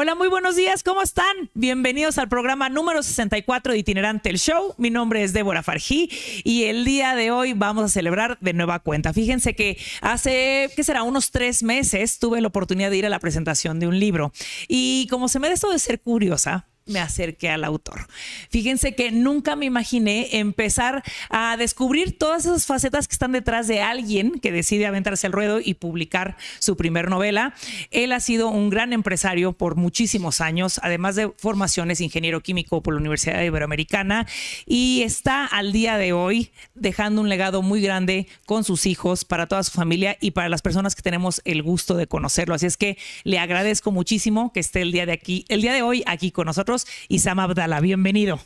Hola, muy buenos días, ¿cómo están? Bienvenidos al programa número 64 de Itinerante el Show. Mi nombre es Débora Farjí y el día de hoy vamos a celebrar de nueva cuenta. Fíjense que hace, ¿qué será? Unos 3 meses tuve la oportunidad de ir a la presentación de un libro y como se me da esto de ser curiosa, me acerqué al autor. Fíjense que nunca me imaginé empezar a descubrir todas esas facetas que están detrás de alguien que decide aventarse al ruedo y publicar su primer novela. Él ha sido un gran empresario por muchísimos años, además de formaciones ingeniero químico por la Universidad Iberoamericana, y está al día de hoy dejando un legado muy grande con sus hijos, para toda su familia y para las personas que tenemos el gusto de conocerlo. Así es que le agradezco muchísimo que esté el día de hoy aquí con nosotros. Isam Abdala, bienvenido.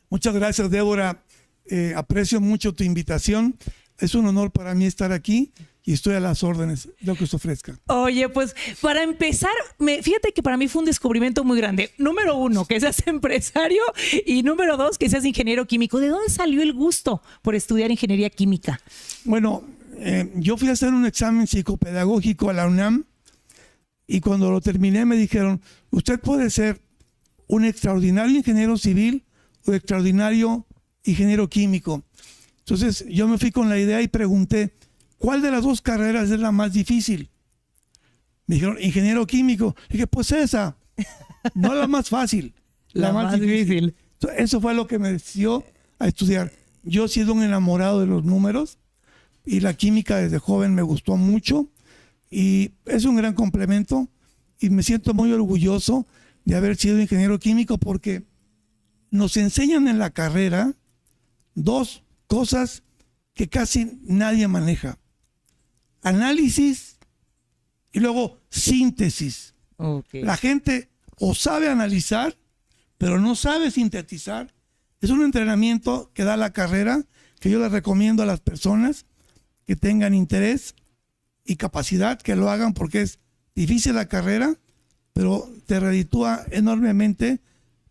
Muchas gracias, Débora. Aprecio mucho tu invitación. Es un honor para mí estar aquí y estoy a las órdenes de lo que se ofrezca. Oye, pues para empezar, fíjate que para mí fue un descubrimiento muy grande. Número 1, que seas empresario, y número 2, que seas ingeniero químico. ¿De dónde salió el gusto por estudiar ingeniería química? Bueno, yo fui a hacer un examen psicopedagógico a la UNAM y cuando lo terminé me dijeron, usted puede ser un extraordinario ingeniero civil o extraordinario ingeniero químico. Entonces yo me fui con la idea y pregunté, ¿cuál de las dos carreras es la más difícil? Me dijeron, ingeniero químico. Y dije, pues esa, no la más fácil, la más difícil. Entonces, eso fue lo que me decidió a estudiar. Yo he sido un enamorado de los números y la química desde joven me gustó mucho y es un gran complemento y me siento muy orgulloso de haber sido ingeniero químico porque nos enseñan en la carrera dos cosas que casi nadie maneja. Análisis y luego síntesis. Okay. La gente o sabe analizar, pero no sabe sintetizar. Es un entrenamiento que da la carrera que yo les recomiendo a las personas que tengan interés y capacidad que lo hagan porque es difícil la carrera, pero te reditúa enormemente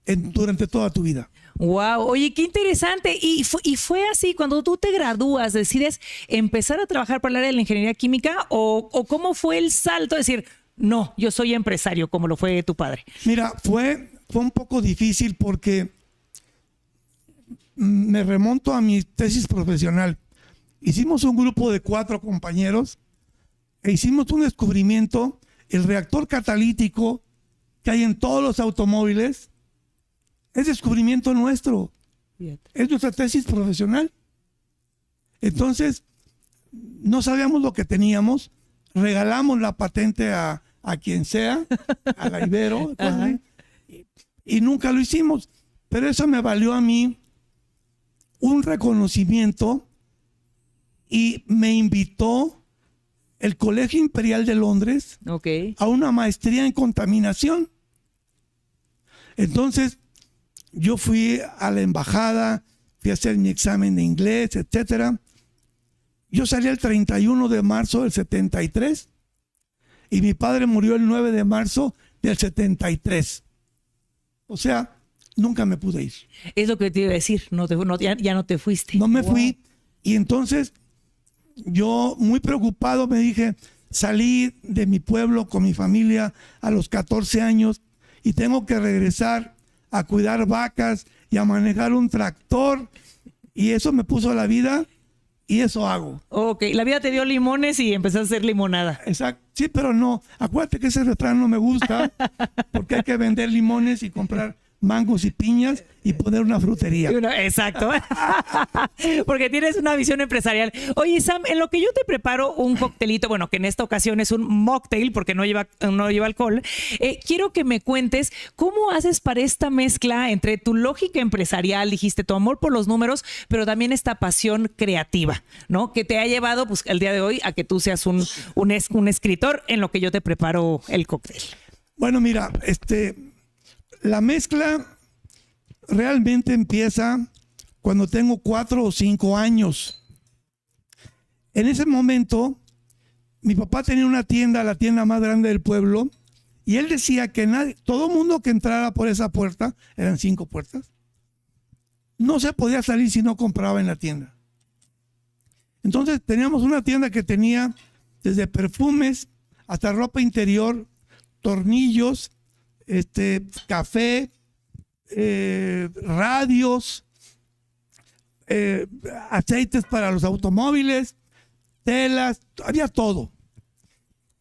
durante toda tu vida. Wow, oye, qué interesante. Y fue así, cuando tú te gradúas, ¿decides empezar a trabajar por el área de la ingeniería química o cómo fue el salto de decir, no, yo soy empresario, como lo fue tu padre? Mira, fue un poco difícil porque me remonto a mi tesis profesional. Hicimos un grupo de 4 compañeros e hicimos un descubrimiento. El reactor catalítico que hay en todos los automóviles es descubrimiento nuestro. Es nuestra tesis profesional. Entonces, no sabíamos lo que teníamos. Regalamos la patente a quien sea, a la Ibero, y nunca lo hicimos. Pero eso me valió a mí un reconocimiento y me invitó el Colegio Imperial de Londres a una maestría en contaminación. Entonces, yo fui a la embajada, fui a hacer mi examen de inglés, etcétera. Yo salí el 31 de marzo del 73 y mi padre murió el 9 de marzo del 73. O sea, nunca me pude ir. Es lo que te iba a decir, ya no te fuiste. No me fui y entonces yo muy preocupado me dije, salí de mi pueblo con mi familia a los 14 años y tengo que regresar a cuidar vacas y a manejar un tractor y eso me puso la vida y eso hago. Ok, la vida te dio limones y empezaste a hacer limonada. Exacto, sí, pero no, acuérdate que ese refrán no me gusta porque hay que vender limones y comprar mangos y piñas y poner una frutería. Exacto. Porque tienes una visión empresarial. Oye, Sam, en lo que yo te preparo un coctelito, bueno, que en esta ocasión es un mocktail porque no lleva alcohol, quiero que me cuentes cómo haces para esta mezcla entre tu lógica empresarial, dijiste, tu amor por los números, pero también esta pasión creativa, ¿no? Que te ha llevado, pues, el día de hoy a que tú seas un escritor en lo que yo te preparo el cóctel. Bueno, mira, la mezcla realmente empieza cuando tengo 4 o 5 años. En ese momento, mi papá tenía una tienda, la tienda más grande del pueblo, y él decía que todo mundo que entrara por esa puerta, eran 5 puertas, no se podía salir si no compraba en la tienda. Entonces teníamos una tienda que tenía desde perfumes hasta ropa interior, tornillos, café, radios, aceites para los automóviles, telas, había todo.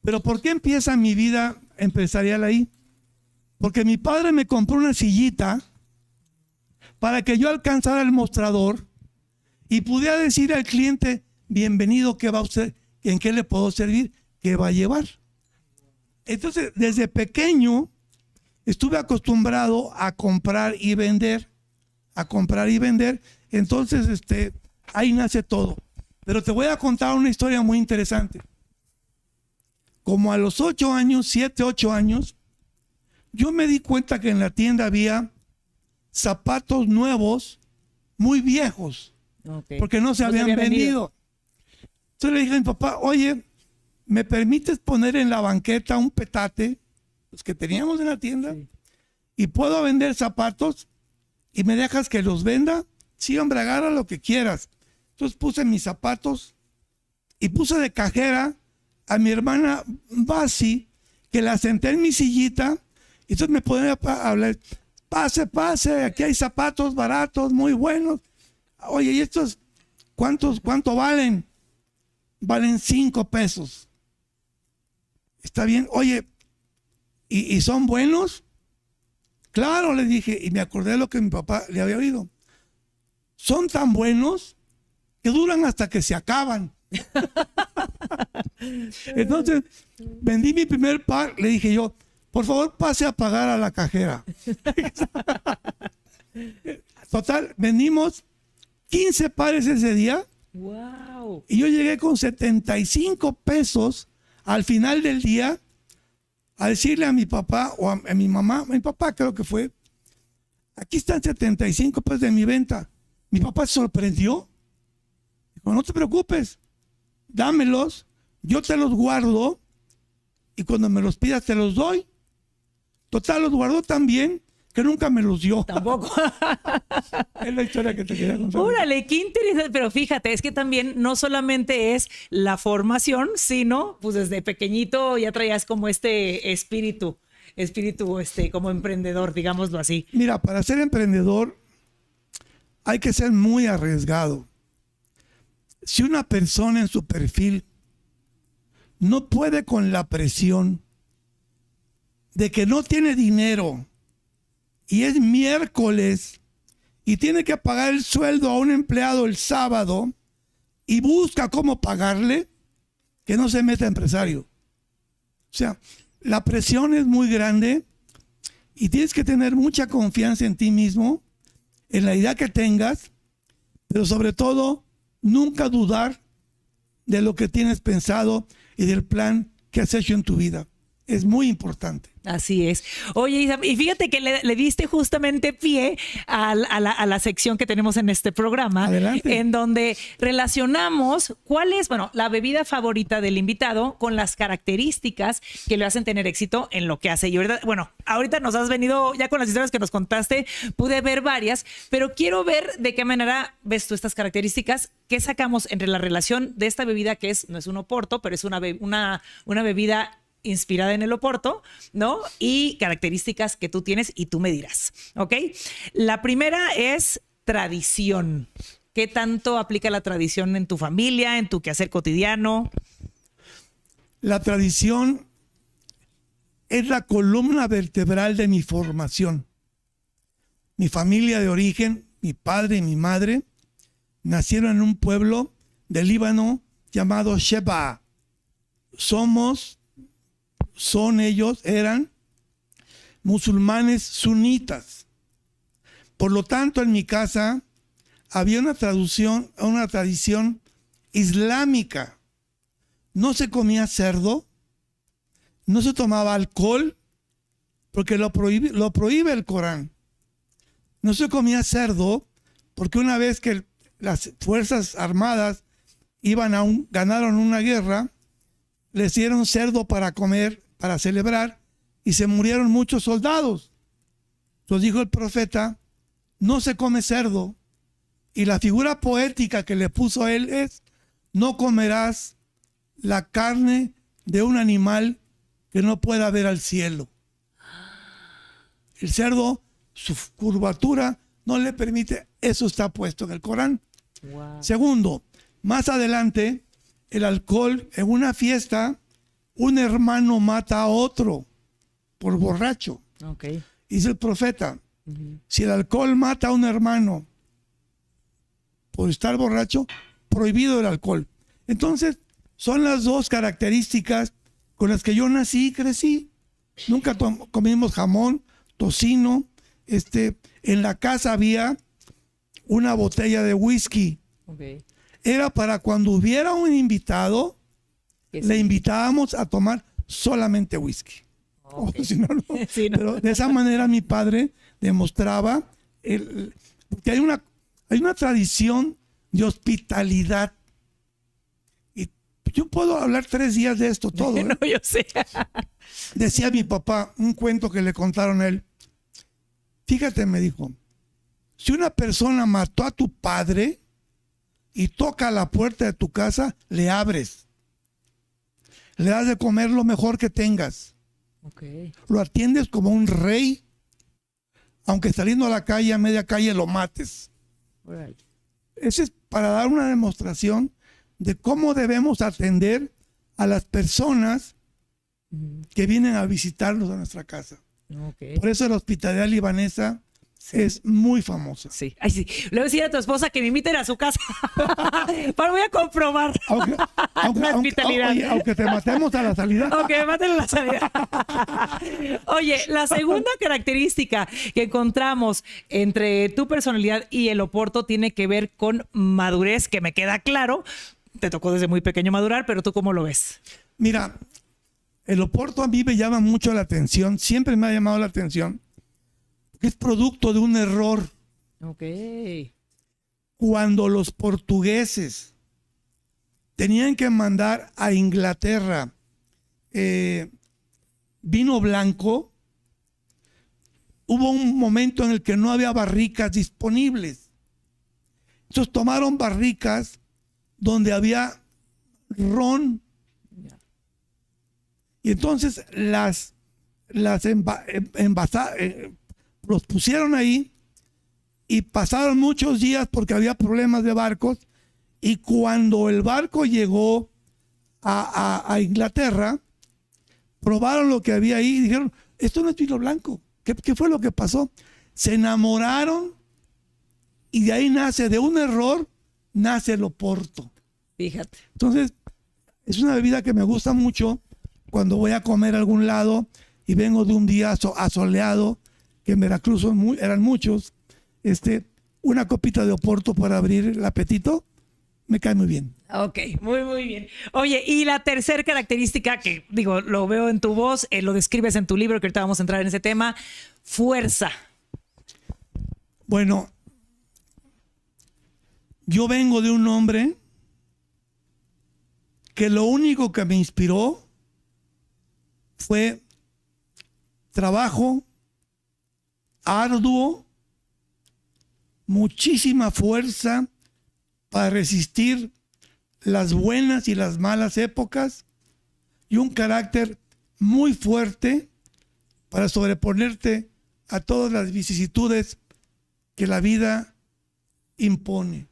Pero ¿por qué empieza mi vida empresarial ahí? Porque mi padre me compró una sillita para que yo alcanzara el mostrador y pudiera decir al cliente, bienvenido, ¿qué va usted? ¿En qué le puedo servir? ¿Qué va a llevar? Entonces, desde pequeño estuve acostumbrado a comprar y vender, Entonces, ahí nace todo. Pero te voy a contar una historia muy interesante. Como a los 8 años, 7, 8 años, yo me di cuenta que en la tienda había zapatos nuevos, muy viejos, porque no se habían vendido. Entonces le dije a mi papá, oye, ¿me permites poner en la banqueta un petate, los que teníamos en la tienda? Sí. ¿Y puedo vender zapatos? ¿Y me dejas que los venda? Sí, hombre, agarra lo que quieras. Entonces puse mis zapatos y puse de cajera a mi hermana Basi, que la senté en mi sillita, y entonces me ponía a hablar, pase, aquí hay zapatos baratos, muy buenos. Oye, ¿y estos cuánto valen? Valen 5 pesos. Está bien. Oye, ¿y son buenos? Claro, le dije, y me acordé de lo que mi papá le había oído. Son tan buenos que duran hasta que se acaban. Entonces, vendí mi primer par, le dije yo, por favor, pase a pagar a la cajera. Total, vendimos 15 pares ese día. Wow. Y yo llegué con 75 pesos al final del día a decirle a mi papá o a mi mamá, a mi papá creo que fue, aquí están 75 pesos de mi venta. Mi papá se sorprendió. Dijo, no te preocupes, dámelos, yo te los guardo y cuando me los pidas te los doy. Total, los guardó tan bien que nunca me los dio. Tampoco. Es la historia que te quería contar. Órale, qué interesante. Pero fíjate, es que también no solamente es la formación, sino pues desde pequeñito ya traías como espíritu como emprendedor, digámoslo así. Mira, para ser emprendedor hay que ser muy arriesgado. Si una persona en su perfil no puede con la presión de que no tiene dinero y es miércoles y tiene que pagar el sueldo a un empleado el sábado y busca cómo pagarle, que no se meta empresario. O sea, la presión es muy grande y tienes que tener mucha confianza en ti mismo, en la idea que tengas, pero sobre todo nunca dudar de lo que tienes pensado y del plan que has hecho en tu vida. Es muy importante. Así es. Oye, Isa, y fíjate que le diste justamente pie a la sección que tenemos en este programa. Adelante. En donde relacionamos cuál es, la bebida favorita del invitado con las características que le hacen tener éxito en lo que hace. Y ahorita nos has venido, ya con las historias que nos contaste, pude ver varias, pero quiero ver de qué manera ves tú estas características, qué sacamos entre la relación de esta bebida que no es un oporto, pero es una bebida inspirada en el oporto, ¿no? Y características que tú tienes y tú me dirás, ¿ok? La primera es tradición. ¿Qué tanto aplica la tradición en tu familia, en tu quehacer cotidiano? La tradición es la columna vertebral de mi formación. Mi familia de origen, mi padre y mi madre, nacieron en un pueblo del Líbano llamado Sheba. Eran musulmanes sunitas. Por lo tanto, en mi casa había una tradición islámica. No se comía cerdo, no se tomaba alcohol, porque lo prohíbe el Corán. No se comía cerdo, porque una vez que las fuerzas armadas ganaron una guerra, les dieron cerdo para comer, para celebrar, y se murieron muchos soldados. Entonces dijo el profeta, no se come cerdo, y la figura poética que le puso él es, no comerás la carne de un animal que no pueda ver al cielo. El cerdo, su curvatura no le permite, eso está puesto en el Corán. Wow. Segundo, más adelante, el alcohol, en una fiesta, un hermano mata a otro por borracho. Okay. Dice el profeta, si el alcohol mata a un hermano por estar borracho, prohibido el alcohol. Entonces, son las dos características con las que yo nací y crecí. Nunca comimos jamón, tocino. En la casa había una botella de whisky. Okay. Era para cuando hubiera un invitado, le invitábamos a tomar solamente whisky. Okay. O si no, no. Sí, no. Pero de esa manera mi padre demostraba porque hay una tradición de hospitalidad. Y yo puedo hablar 3 días de esto todo. No, yo sé. Decía mi papá, un cuento que le contaron a él. Fíjate, me dijo, si una persona mató a tu padre y toca la puerta de tu casa, le abres. Le das de comer lo mejor que tengas. Okay. Lo atiendes como un rey, aunque saliendo a la calle, a media calle, lo mates. Right. Ese es para dar una demostración de cómo debemos atender a las personas que vienen a visitarnos a nuestra casa. Okay. Por eso la hospitalidad libanesa es muy famosa. Sí. Ay, sí. Le voy a decir a tu esposa que me inviten a su casa. Pero voy a comprobar. Aunque te matemos a la salida. Aunque me maten a la salida. Oye, la segunda característica que encontramos entre tu personalidad y el Oporto tiene que ver con madurez, que me queda claro. Te tocó desde muy pequeño madurar, pero ¿tú cómo lo ves? Mira, el Oporto a mí me llama mucho la atención. Siempre me ha llamado la atención. Que es producto de un error. Ok. Cuando los portugueses tenían que mandar a Inglaterra vino blanco, hubo un momento en el que no había barricas disponibles. Entonces tomaron barricas donde había ron. Y entonces los pusieron ahí y pasaron muchos días porque había problemas de barcos, y cuando el barco llegó a Inglaterra, probaron lo que había ahí y dijeron, esto no es vino blanco. ¿Qué fue lo que pasó? Se enamoraron y de ahí de un error, nace el Oporto. Fíjate. Entonces, es una bebida que me gusta mucho cuando voy a comer a algún lado y vengo de un día asoleado, que en Veracruz eran muchos, una copita de Oporto para abrir el apetito, me cae muy bien. Ok, muy bien. Oye, y la tercera característica que, digo, lo veo en tu voz, lo describes en tu libro, que ahorita vamos a entrar en ese tema, fuerza. Bueno, yo vengo de un hombre que lo único que me inspiró fue trabajo arduo, muchísima fuerza para resistir las buenas y las malas épocas, y un carácter muy fuerte para sobreponerte a todas las vicisitudes que la vida impone.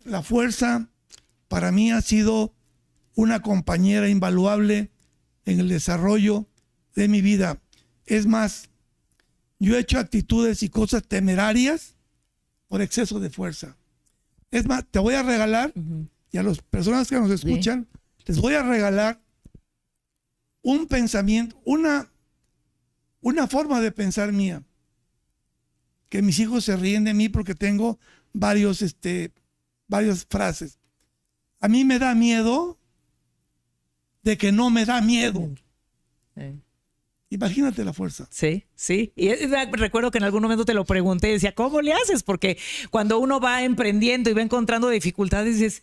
La fuerza para mí ha sido una compañera invaluable en el desarrollo de mi vida. Es más, yo he hecho actitudes y cosas temerarias por exceso de fuerza. Es más, te voy a regalar, y a las personas que nos escuchan, les voy a regalar un pensamiento, una forma de pensar mía, que mis hijos se ríen de mí porque tengo varias frases. A mí me da miedo de que no me da miedo. Imagínate la fuerza. Sí. Y recuerdo que en algún momento te lo pregunté y decía, ¿cómo le haces? Porque cuando uno va emprendiendo y va encontrando dificultades, dices,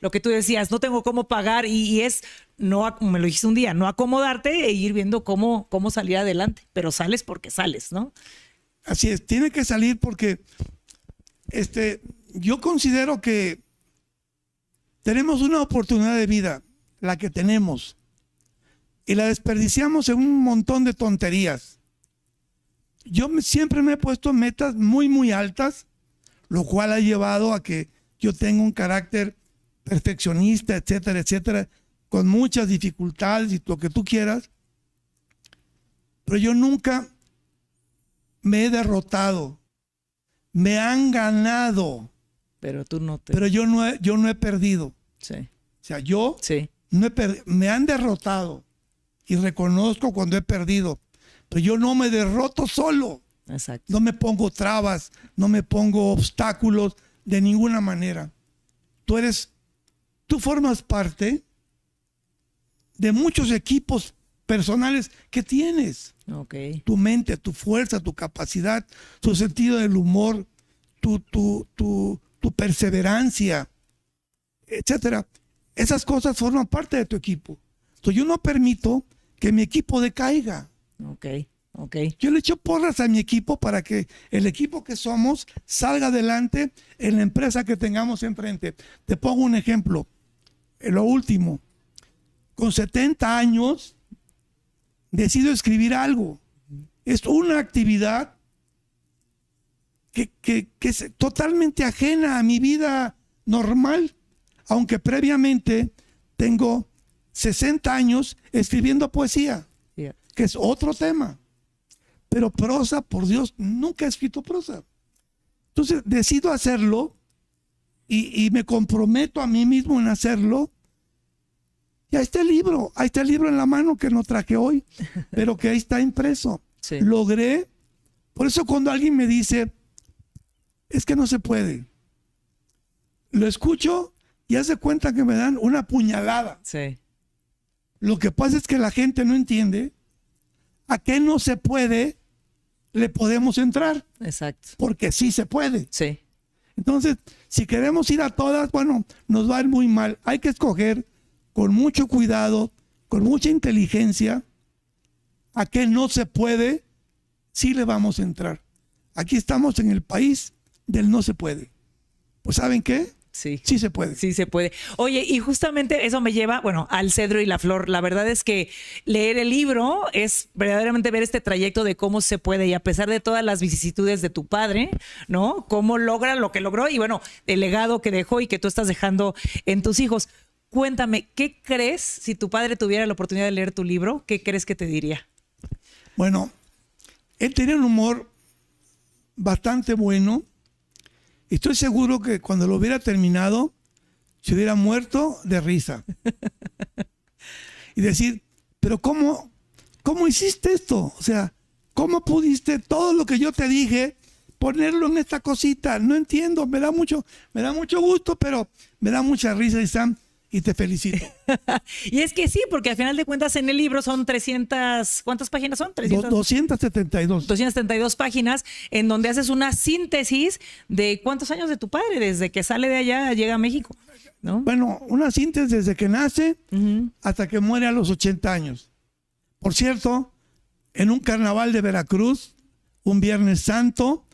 lo que tú decías, no tengo cómo pagar, y es, no, me lo dijiste un día, no acomodarte e ir viendo cómo salir adelante, pero sales porque sales, ¿no? Así es, tiene que salir porque yo considero que tenemos una oportunidad de vida, la que tenemos, y la desperdiciamos en un montón de tonterías. siempre me he puesto metas muy, muy altas, lo cual ha llevado a que yo tenga un carácter perfeccionista, etcétera, etcétera, con muchas dificultades y lo que tú quieras. Pero yo nunca me he derrotado. Me han ganado. Pero tú no te... Pero yo no he perdido. Sí. O sea, yo Sí. no he perdido. Me han derrotado. Y reconozco cuando he perdido. Pero yo no me derroto solo. Exacto. No me pongo trabas, no me pongo obstáculos de ninguna manera. Tú formas parte de muchos equipos personales que tienes. Ok. Tu mente, tu fuerza, tu capacidad, tu sentido del humor, tu perseverancia, etcétera. Esas cosas forman parte de tu equipo. Entonces yo no permito que mi equipo decaiga. Ok. Ok. Yo le echo porras a mi equipo para que el equipo que somos salga adelante en la empresa que tengamos enfrente. Te pongo un ejemplo. Lo último. Con 70 años decido escribir algo. Es una actividad que es totalmente ajena a mi vida normal, aunque previamente tengo 60 años escribiendo poesía, Yeah. que es otro tema. Pero prosa, por Dios, nunca he escrito prosa. Entonces decido hacerlo y me comprometo a mí mismo en hacerlo. Y ahí está el libro en la mano que no traje hoy, pero que ahí está impreso. Sí. Logré. Por eso cuando alguien me dice, es que no se puede, lo escucho y hace cuenta que me dan una puñalada. Sí. Lo que pasa es que la gente no entiende a qué no se puede, le podemos entrar, Exacto. porque sí se puede. Sí. Entonces, si queremos ir a todas, bueno, nos va a ir muy mal. Hay que escoger con mucho cuidado, con mucha inteligencia, a qué no se puede, sí le vamos a entrar. Aquí estamos en el país del no se puede. Pues ¿saben qué? Sí. Sí se puede. Sí se puede. Oye, y justamente eso me lleva, bueno, al cedro y la flor. La verdad es que leer el libro es verdaderamente ver este trayecto de cómo se puede y a pesar de todas las vicisitudes de tu padre, ¿no? Cómo logra lo que logró y bueno, el legado que dejó y que tú estás dejando en tus hijos. Cuéntame, ¿qué crees si tu padre tuviera la oportunidad de leer tu libro? ¿Qué crees que te diría? Bueno, él tenía un humor bastante bueno. Estoy seguro que cuando lo hubiera terminado, se hubiera muerto de risa. Y decir, pero ¿cómo hiciste esto? O sea, ¿cómo pudiste todo lo que yo te dije ponerlo en esta cosita? No entiendo, me da mucho gusto, pero me da mucha risa, Sam, y te felicito. Y es que sí, porque al final de cuentas en el libro son 300, ¿cuántas páginas son? 272. 272 páginas en donde haces una síntesis de cuántos años de tu padre, desde que sale de allá, llega a México, ¿no? Bueno, una síntesis desde que nace hasta que muere a los 80 años. Por cierto, en un carnaval de Veracruz, un Viernes Santo,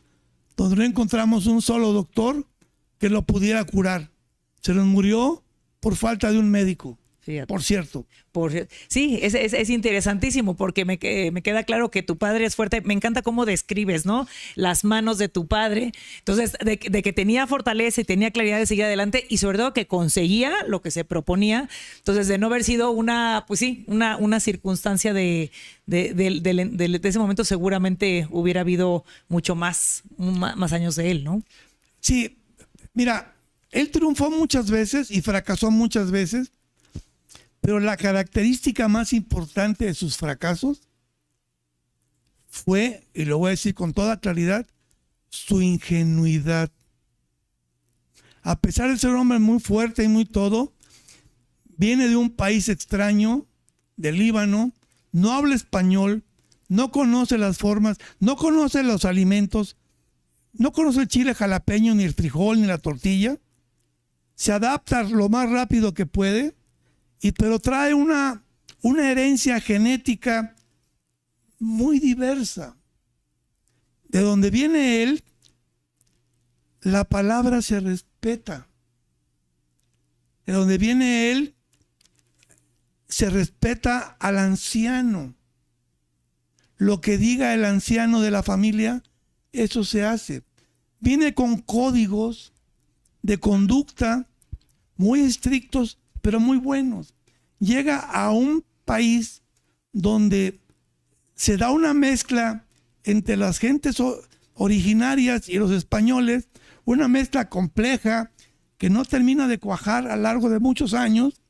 donde no encontramos un solo doctor que lo pudiera curar. Se nos murió por falta de un médico. Fíjate. Por cierto. Sí, es interesantísimo porque me queda claro que tu padre es fuerte. Me encanta cómo describes, ¿no? Las manos de tu padre. Entonces, de que tenía fortaleza y tenía claridad de seguir adelante y sobre todo que conseguía lo que se proponía. Entonces, de no haber sido una circunstancia de ese momento, seguramente hubiera habido mucho más años de él, ¿no? Sí, mira, él triunfó muchas veces y fracasó muchas veces. Pero la característica más importante de sus fracasos fue, y lo voy a decir con toda claridad, su ingenuidad. A pesar de ser un hombre muy fuerte y muy todo, viene de un país extraño, del Líbano, no habla español, no conoce las formas, no conoce los alimentos, no conoce el chile jalapeño, ni el frijol, ni la tortilla. Se adapta lo más rápido que puede. Pero trae una herencia genética muy diversa. De donde viene él, la palabra se respeta. De donde viene él, se respeta al anciano. lo que diga el anciano de la familia, eso se hace. Viene con códigos de conducta muy estrictos, pero muy buenos. Llega a un país donde se da una mezcla entre las gentes originarias y los españoles, una mezcla compleja que no termina de cuajar a lo largo de muchos años,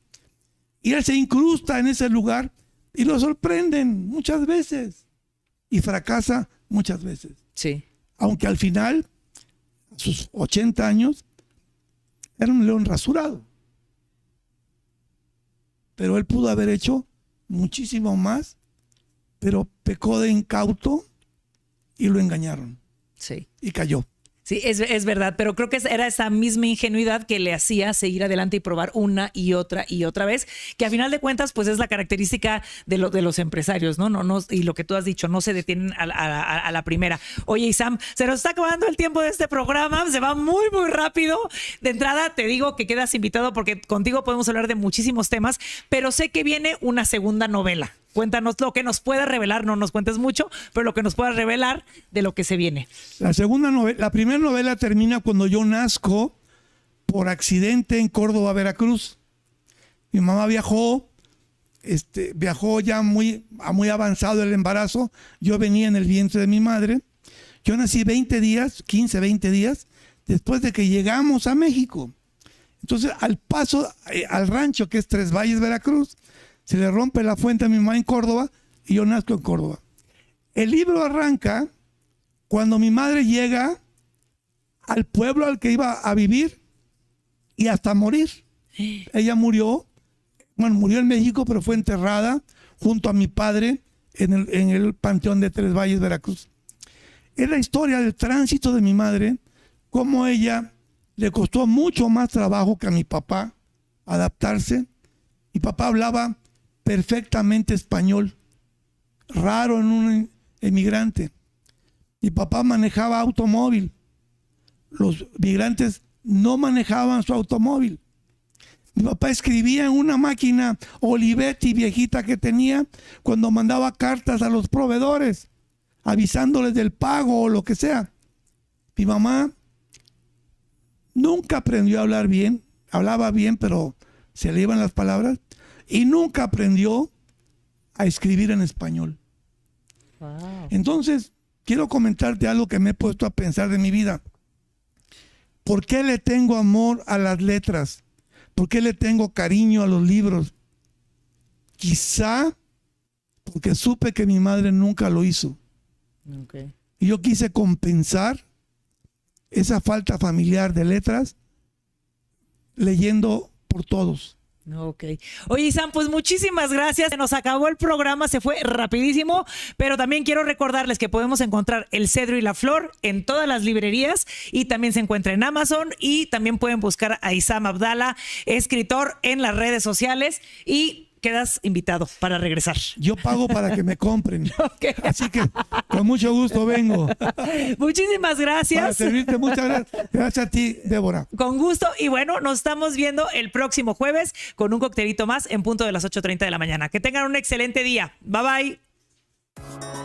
y él se incrusta en ese lugar y lo sorprenden muchas veces y fracasa muchas veces. Sí. Aunque al final, a sus 80 años, era un león rasurado. Pero él pudo haber hecho muchísimo más, pero pecó de incauto y lo engañaron. Sí. Y cayó. Sí, es verdad, pero creo que era esa misma ingenuidad que le hacía seguir adelante y probar una y otra vez, que a final de cuentas pues es la característica de los empresarios, ¿no? No, y lo que tú has dicho, no se detienen a la primera. Oye, Isam, se nos está acabando el tiempo de este programa, se va muy rápido. De entrada te digo que quedas invitado porque contigo podemos hablar de muchísimos temas, pero sé que viene una segunda novela. Cuéntanos lo que nos pueda revelar, no nos cuentes mucho, pero lo que nos pueda revelar de lo que se viene. La primera novela termina cuando yo nazco por accidente en Córdoba, Veracruz. Mi mamá viajó ya muy avanzado el embarazo. Yo venía en el vientre de mi madre. Yo nací 20 días después de que llegamos a México. Entonces, al paso al rancho, que es Tres Valles, Veracruz, se le rompe la fuente a mi mamá en Córdoba y yo nazco en Córdoba. El libro arranca cuando mi madre llega al pueblo al que iba a vivir y hasta morir. Ella murió en México, pero fue enterrada junto a mi padre en el Panteón de Tres Valles, Veracruz. Es la historia del tránsito de mi madre, cómo ella le costó mucho más trabajo que a mi papá adaptarse. Mi papá hablaba perfectamente español, raro en un emigrante. Mi papá manejaba automóvil. Los migrantes no manejaban su automóvil. Mi papá escribía en una máquina Olivetti viejita que tenía cuando mandaba cartas a los proveedores, avisándoles del pago o lo que sea. Mi mamá nunca aprendió a hablar bien, hablaba bien, pero se le iban las palabras. Y nunca aprendió a escribir en español. Wow. Entonces, quiero comentarte algo que me he puesto a pensar de mi vida. ¿Por qué le tengo amor a las letras? ¿Por qué le tengo cariño a los libros? Quizá porque supe que mi madre nunca lo hizo. Okay. Y yo quise compensar esa falta familiar de letras leyendo por todos. Ok. Oye, Isam, pues muchísimas gracias. Se nos acabó el programa, se fue rapidísimo, pero también quiero recordarles que podemos encontrar El Cedro y la Flor en todas las librerías y también se encuentra en Amazon y también pueden buscar a Isam Abdala, escritor, en las redes sociales y quedas invitado para regresar. Yo pago para que me compren. Okay. Así que con mucho gusto vengo. Muchísimas gracias. Para servirte, muchas gracias. Gracias a ti, Débora. Con gusto. Y bueno, nos estamos viendo el próximo jueves con un coctelito más en punto de las 8:30 de la mañana. Que tengan un excelente día. Bye bye.